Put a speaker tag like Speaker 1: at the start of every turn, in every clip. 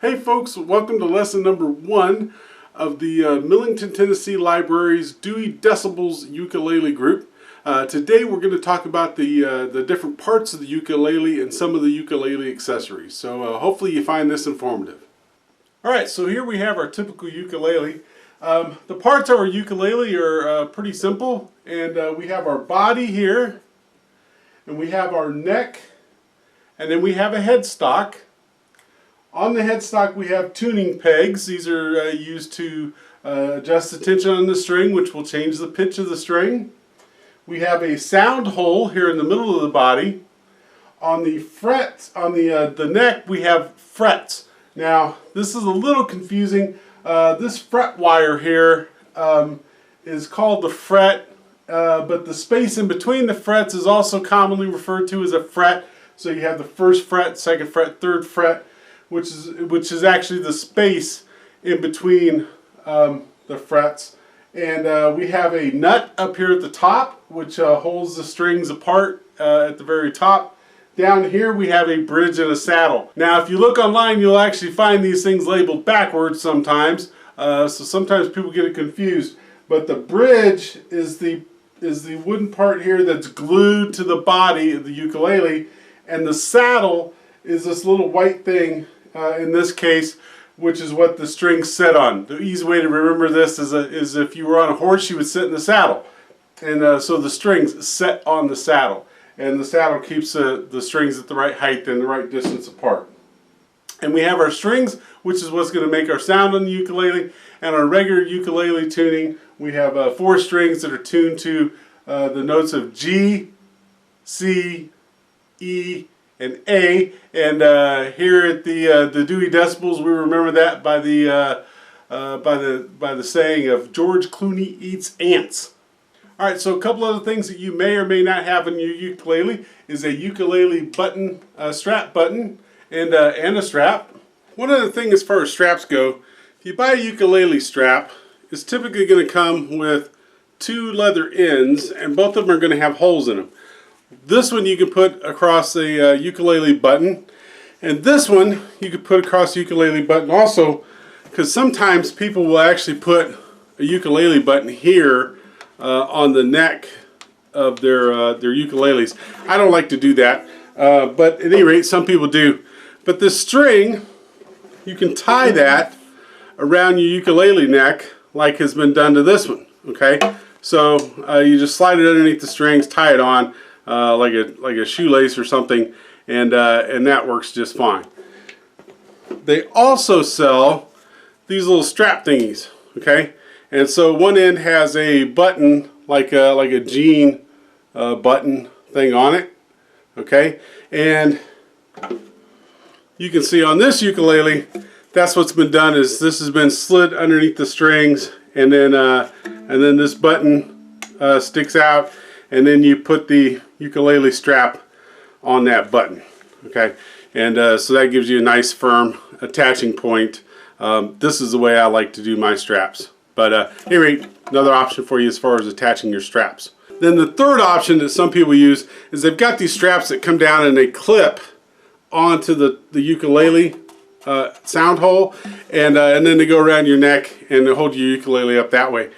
Speaker 1: Hey folks, welcome to lesson number 1 of the Millington, Tennessee Library's Dewey Decibels ukulele group. Today we're going to talk about the different parts of the ukulele and some of the ukulele accessories. So hopefully you find this informative. Alright, so here we have our typical ukulele. The parts of our ukulele are pretty simple, and we have our body here, and we have our neck, and then we have a headstock. On the headstock we have tuning pegs. These are used to adjust the tension on the string, which will change the pitch of the string. We have a sound hole here in the middle of the body. On the frets, on the neck, we have frets. Now this is a little confusing. This fret wire here is called the fret, but the space in between the frets is also commonly referred to as a fret. So you have the first fret, second fret, third fret, which is actually the space in between the frets. And we have a nut up here at the top, which holds the strings apart at the very top. Down here we have a bridge and a saddle. Now if you look online, you'll actually find these things labeled backwards sometimes, so sometimes people get it confused. But the bridge is the wooden part here that's glued to the body of the ukulele, and the saddle is this little white thing in this case, which is what the strings sit on. The easy way to remember this is if you were on a horse, you would sit in the saddle. And so the strings set on the saddle. And the saddle keeps the strings at the right height and the right distance apart. And we have our strings, which is what's going to make our sound on the ukulele. And our regular ukulele tuning, we have 4 strings that are tuned to the notes of G, C, E, and A, and here at the Dewey Decibels, we remember that by the saying of George Clooney eats ants. All right, so a couple other things that you may or may not have in your ukulele is a ukulele button, strap button, and a strap. One other thing as far as straps go, if you buy a ukulele strap, it's typically going to come with 2 leather ends, and both of them are going to have holes in them. This one you can put across a ukulele button, and this one you can put across the ukulele button also, because sometimes people will actually put a ukulele button here on the neck of their ukuleles. I don't like to do that, but at any rate some people do. But this string, you can tie that around your ukulele neck like has been done to this one. Okay, so you just slide it underneath the strings, tie it on like a shoelace or something, and that works just fine. They also sell these little strap thingies, okay? And so one end has a button like a jean button thing on it, okay? And you can see on this ukulele, that's what's been done, is this has been slid underneath the strings, and then this button sticks out, and then you put the ukulele strap on that button, okay? And so that gives you a nice firm attaching point. This is the way I like to do my straps. But at any rate, another option for you as far as attaching your straps. Then the third option that some people use is they've got these straps that come down and they clip onto the ukulele sound hole, and then they go around your neck and they hold your ukulele up that way.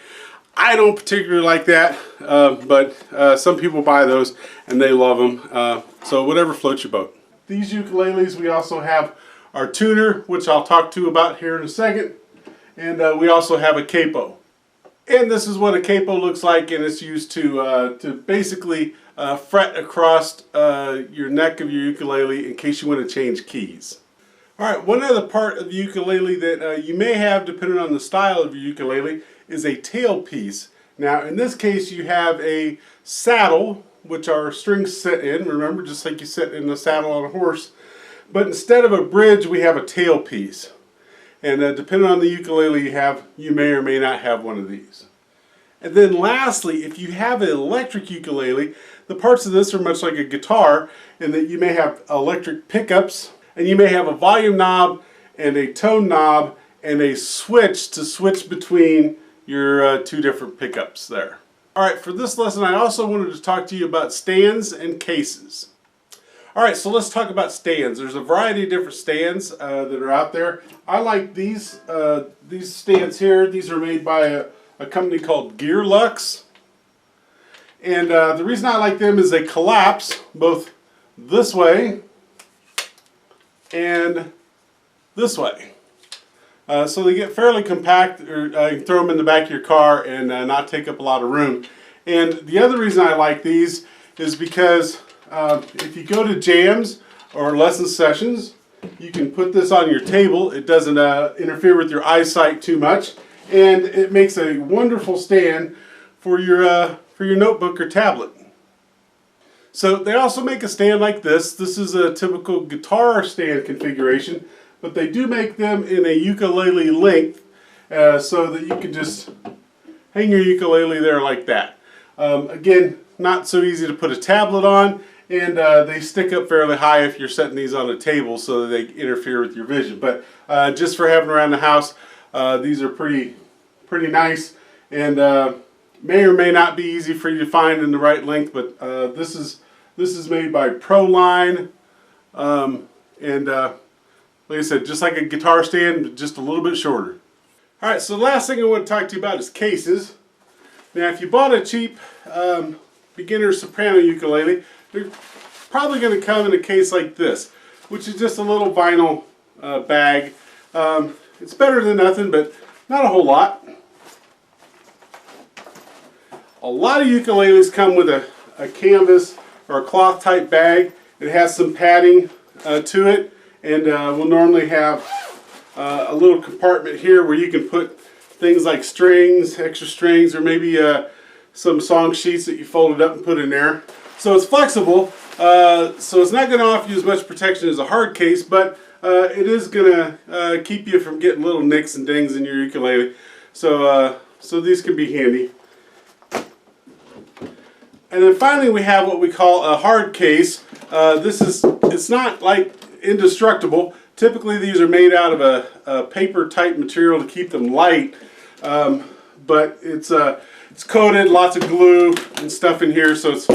Speaker 1: I don't particularly like that, but some people buy those and they love them. So whatever floats your boat. These ukuleles, we also have our tuner, which I'll talk to about here in a second, and we also have a capo. And this is what a capo looks like, and it's used to basically fret across your neck of your ukulele in case you want to change keys. Alright, one other part of the ukulele that you may have, depending on the style of your ukulele, is a tailpiece. Now in this case you have a saddle, which our strings sit in, remember, just like you sit in the saddle on a horse. But instead of a bridge, we have a tailpiece. And depending on the ukulele you have, you may or may not have one of these. And then lastly, if you have an electric ukulele, the parts of this are much like a guitar in that you may have electric pickups, and you may have a volume knob and a tone knob and a switch to switch between your 2 different pickups there. Alright, for this lesson I also wanted to talk to you about stands and cases. Alright, so let's talk about stands. There's a variety of different stands that are out there. I like these stands here. These are made by a company called Gearlux. And the reason I like them is they collapse both this way and this way. So they get fairly compact, or you can throw them in the back of your car and not take up a lot of room. And the other reason I like these is because if you go to jams or lesson sessions, you can put this on your table. It doesn't interfere with your eyesight too much, and it makes a wonderful stand for your notebook or tablet. So they also make a stand like this. This is a typical guitar stand configuration, but they do make them in a ukulele length so that you can just hang your ukulele there like that. Again, not so easy to put a tablet on, and they stick up fairly high if you're setting these on a table so that they interfere with your vision. But just for having around the house, these are pretty nice, and may or may not be easy for you to find in the right length. But this is made by Proline, and like I said, just like a guitar stand, but just a little bit shorter. Alright, so the last thing I want to talk to you about is cases. Now, if you bought a cheap beginner soprano ukulele, they're probably going to come in a case like this, which is just a little vinyl bag. It's better than nothing, but not a whole lot. A lot of ukuleles come with a canvas or a cloth type bag. It has some padding to it, and we'll normally have a little compartment here where you can put things like strings, extra strings, or maybe some song sheets that you folded up and put in there. So it's flexible, so it's not going to offer you as much protection as a hard case, but it is going to keep you from getting little nicks and dings in your ukulele. So these can be handy. And then finally we have what we call a hard case. It's not like indestructible. Typically these are made out of a paper type material to keep them light, but it's coated, lots of glue and stuff in here, so it's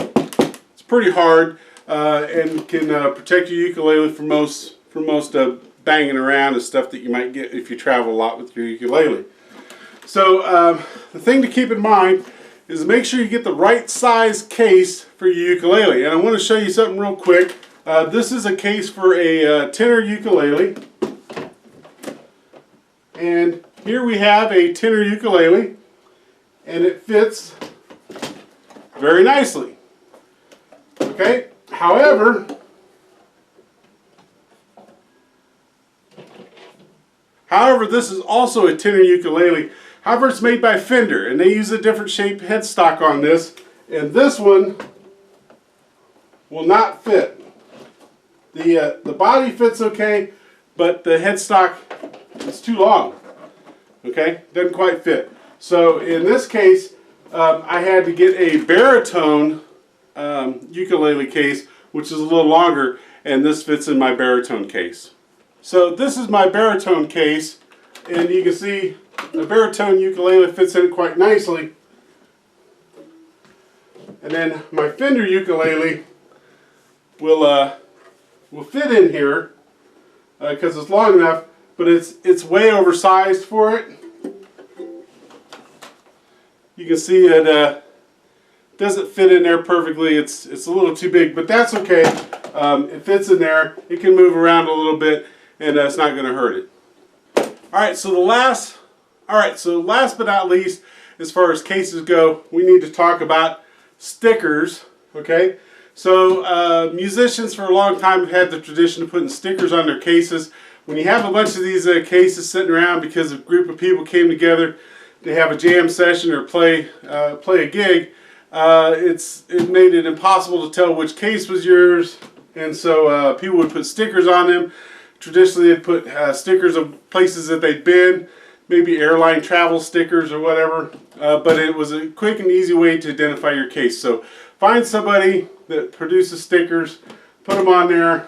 Speaker 1: pretty hard and can protect your ukulele from most banging around and stuff that you might get if you travel a lot with your ukulele. So the thing to keep in mind is make sure you get the right size case for your ukulele. And I want to show you something real quick. This is a case for a tenor ukulele. And here we have a tenor ukulele, and it fits very nicely. Okay? However, this is also a tenor ukulele. However, it's made by Fender, and they use a different shaped headstock on this, and this one will not fit. The body fits okay, but the headstock is too long. Okay, doesn't quite fit. So in this case, I had to get a baritone ukulele case, which is a little longer, and this fits in my baritone case. So this is my baritone case, and you can see the baritone ukulele fits in it quite nicely. And then my Fender ukulele will fit in here because it's long enough, but it's way oversized for it. You can see it doesn't fit in there perfectly. It's a little too big, but that's okay. It fits in there. It can move around a little bit, and it's not going to hurt it. So last but not least, as far as cases go, we need to talk about stickers. Okay, so musicians for a long time have had the tradition of putting stickers on their cases. When you have a bunch of these cases sitting around because a group of people came together to have a jam session or play a gig, it made it impossible to tell which case was yours, and so people would put stickers on them. Traditionally, they'd put stickers of places that they'd been, maybe airline travel stickers or whatever, but it was a quick and easy way to identify your case. So find somebody that produces stickers, put them on there,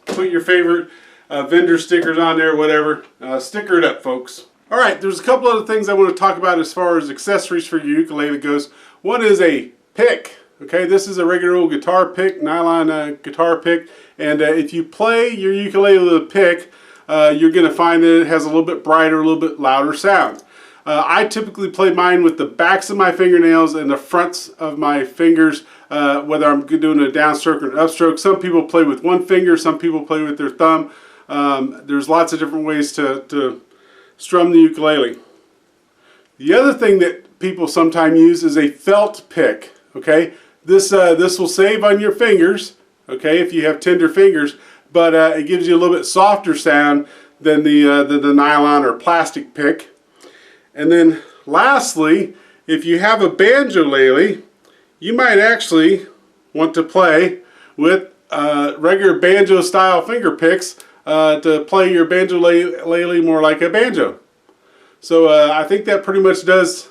Speaker 1: put your favorite vendor stickers on there, whatever. Sticker it up, folks. Alright, there's a couple other things I want to talk about as far as accessories for your ukulele goes. One is a pick. Okay, this is a regular old guitar pick, nylon guitar pick, and if you play your ukulele with a pick, you're going to find that it has a little bit brighter, a little bit louder sound. I typically play mine with the backs of my fingernails and the fronts of my fingers, whether I'm doing a downstroke or an upstroke. Some people play with one finger, some people play with their thumb. There's lots of different ways to strum the ukulele. The other thing that people sometimes use is a felt pick. Okay, this will save on your fingers. Okay, if you have tender fingers, but it gives you a little bit softer sound than the nylon or plastic pick. And then lastly, if you have a banjolele, you might actually want to play with regular banjo style finger picks to play your banjolele more like a banjo. So I think that pretty much does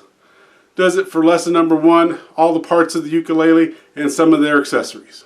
Speaker 1: it for lesson number 1, all the parts of the ukulele and some of their accessories.